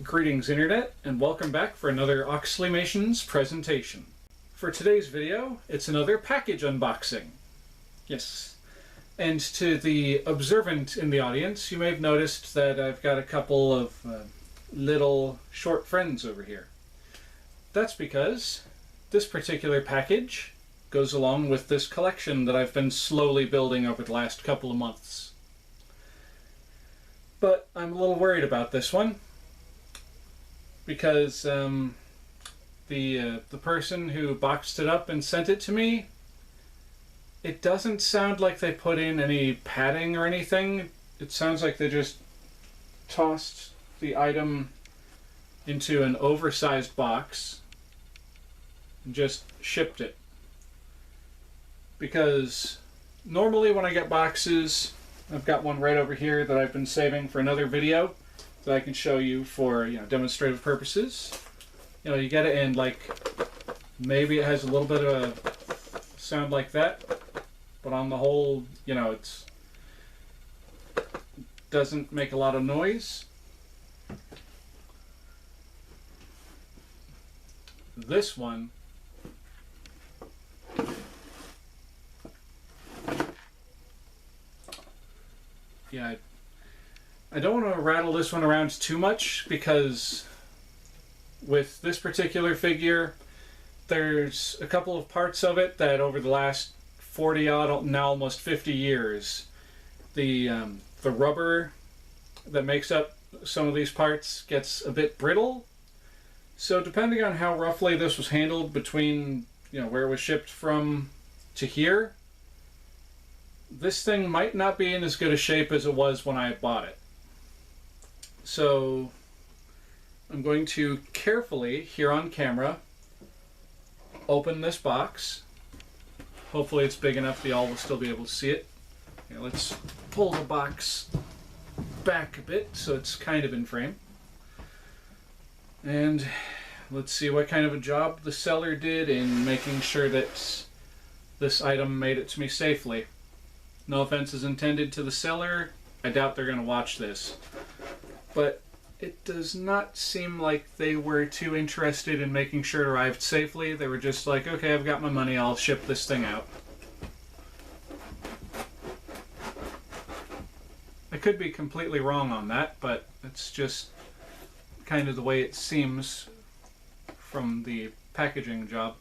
Greetings Internet, and welcome back for another Oxleymations presentation. For today's video, it's another package unboxing. Yes, and to the observant in the audience, you may have noticed that I've got a couple of little short friends over here. That's because this particular package goes along with this collection that I've been slowly building over the last couple of months. But I'm a little worried about this one, because the person who boxed it up and sent it to me, it doesn't sound like they put in any padding or anything. It sounds like they just tossed the item into an oversized box and just shipped it. Because normally when I get boxes, I've got one right over here that I've been saving for another video that I can show you for, demonstrative purposes. You get it and maybe it has a little bit of a sound like that, but on the whole, it's doesn't make a lot of noise. This one I don't want to rattle this one around too much, because with this particular figure, there's a couple of parts of it that over the last 40 odd, now almost 50 years, the rubber that makes up some of these parts gets a bit brittle. So depending on how roughly this was handled between, where it was shipped from to here, this thing might not be in as good a shape as it was when I bought it. So I'm going to carefully, here on camera, open this box. Hopefully it's big enough that y'all will still be able to see it. Here, let's pull the box back a bit so it's kind of in frame. And let's see what kind of a job the seller did in making sure that this item made it to me safely. No offense is intended to the seller. I doubt they're going to watch this. But it does not seem like they were too interested in making sure it arrived safely. They were just like, okay, I've got my money, I'll ship this thing out. I could be completely wrong on that, but it's just kind of the way it seems from the packaging job.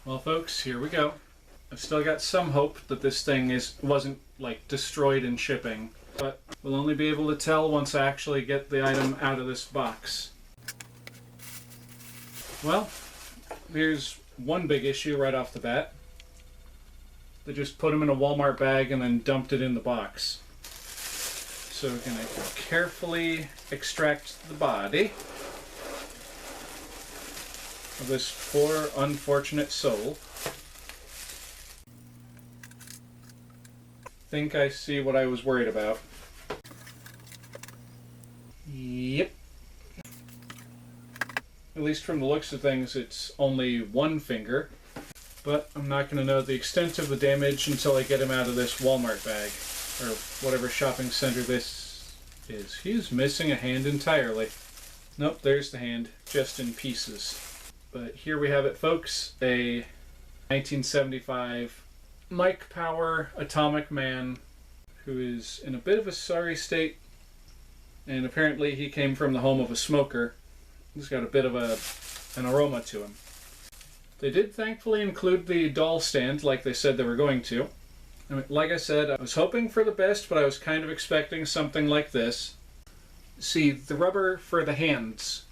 Well, folks, here we go. I've still got some hope that this thing wasn't destroyed in shipping, but we'll only be able to tell once I actually get the item out of this box. Well, here's one big issue right off the bat. They just put them in a Walmart bag and then dumped it in the box. So we're going to carefully extract the body of this poor unfortunate soul. Think I see what I was worried about. Yep. At least from the looks of things, it's only one finger, but I'm not going to know the extent of the damage until I get him out of this Walmart bag, or whatever shopping center this is. He's missing a hand entirely. Nope, there's the hand, just in pieces. But here we have it, folks, a 1975 Mike Power Atomic Man who is in a bit of a sorry state, and apparently he came from the home of a smoker. He's got a bit of an aroma to him. They did thankfully include the doll stand like they said they were going to. I mean, like I said, I was hoping for the best, but I was kind of expecting something like this. See, the rubber for the hands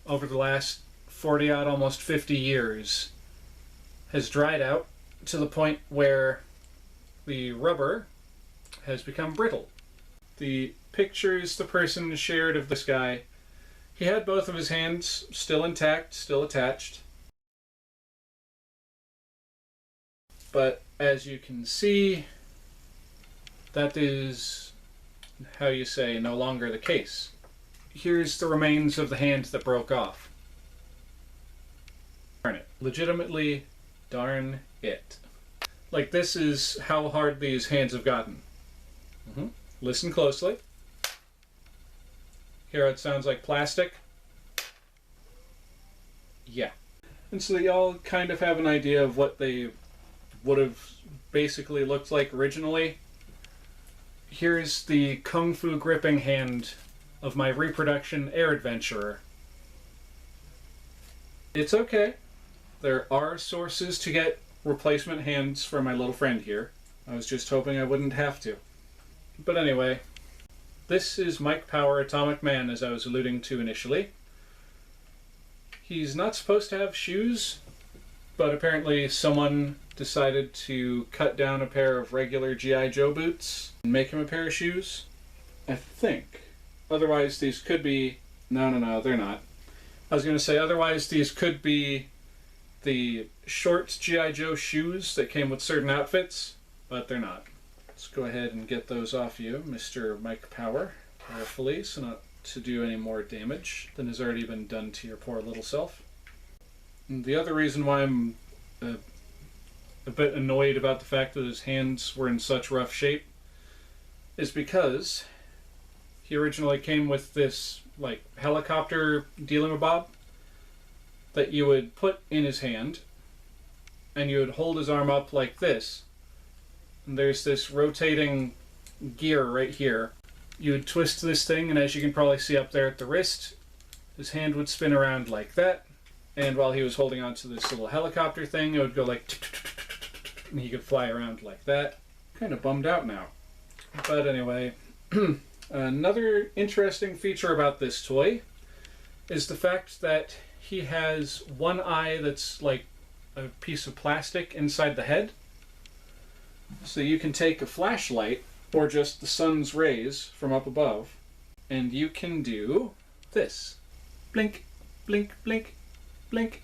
over the last 40 odd, almost 50 years has dried out to the point where the rubber has become brittle. The pictures the person shared of this guy, he had both of his hands still intact, still attached. But as you can see, that is, how you say, no longer the case. Here's the remains of the hand that broke off. Darn it. Legitimately, darn it. This is how hard these hands have gotten. Listen closely. Hear how it sounds like plastic? Yeah. And so y'all kind of have an idea of what they would have basically looked like originally. Here's the Kung Fu gripping hand of my reproduction air adventurer. It's okay. There are sources to get replacement hands for my little friend here. I was just hoping I wouldn't have to. But anyway, this is Mike Power Atomic Man, as I was alluding to initially. He's not supposed to have shoes, but apparently someone decided to cut down a pair of regular G.I. Joe boots and make him a pair of shoes. I think. Otherwise these could be... No, they're not. I was going to say, otherwise these could be the short G.I. Joe shoes that came with certain outfits, but they're not. Let's go ahead and get those off you, Mr. Mike Power, carefully, so not to do any more damage than has already been done to your poor little self. And the other reason why I'm a bit annoyed about the fact that his hands were in such rough shape is because he originally came with this like helicopter dealingmabob that you would put in his hand, and you would hold his arm up like this, and there's this rotating gear right here. You would twist this thing, and as you can probably see up there at the wrist, his hand would spin around like that, and while he was holding onto this little helicopter thing, it would go like and he could fly around like that. Kind of bummed out now. But anyway, another interesting feature about this toy is the fact that he has one eye that's like a piece of plastic inside the head. So you can take a flashlight or just the sun's rays from up above, and you can do this. Blink, blink, blink, blink.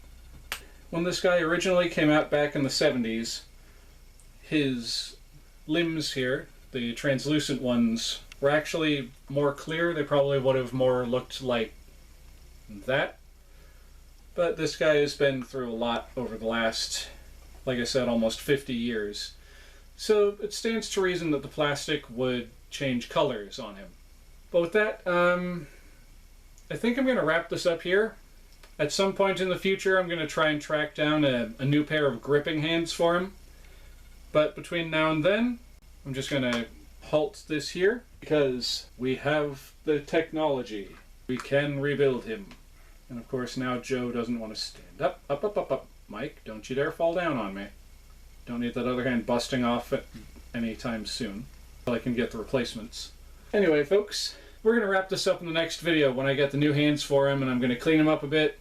When this guy originally came out back in the 70s, his limbs here, the translucent ones, were actually more clear. They probably would have more looked like that. But this guy has been through a lot over the last, like I said, almost 50 years. So it stands to reason that the plastic would change colors on him. But with that, I think I'm going to wrap this up here. At some point in the future, I'm going to try and track down a new pair of gripping hands for him. But between now and then, I'm just going to halt this here, because we have the technology. We can rebuild him. And of course now Joe doesn't want to stand up. Up. Mike, don't you dare fall down on me. Don't need that other hand busting off anytime soon, until I can get the replacements. Anyway, folks, we're going to wrap this up in the next video when I get the new hands for him, and I'm going to clean him up a bit.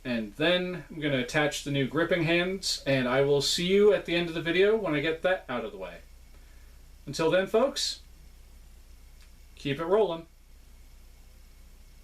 And then I'm going to attach the new gripping hands, and I will see you at the end of the video when I get that out of the way. Until then, folks, keep it rolling.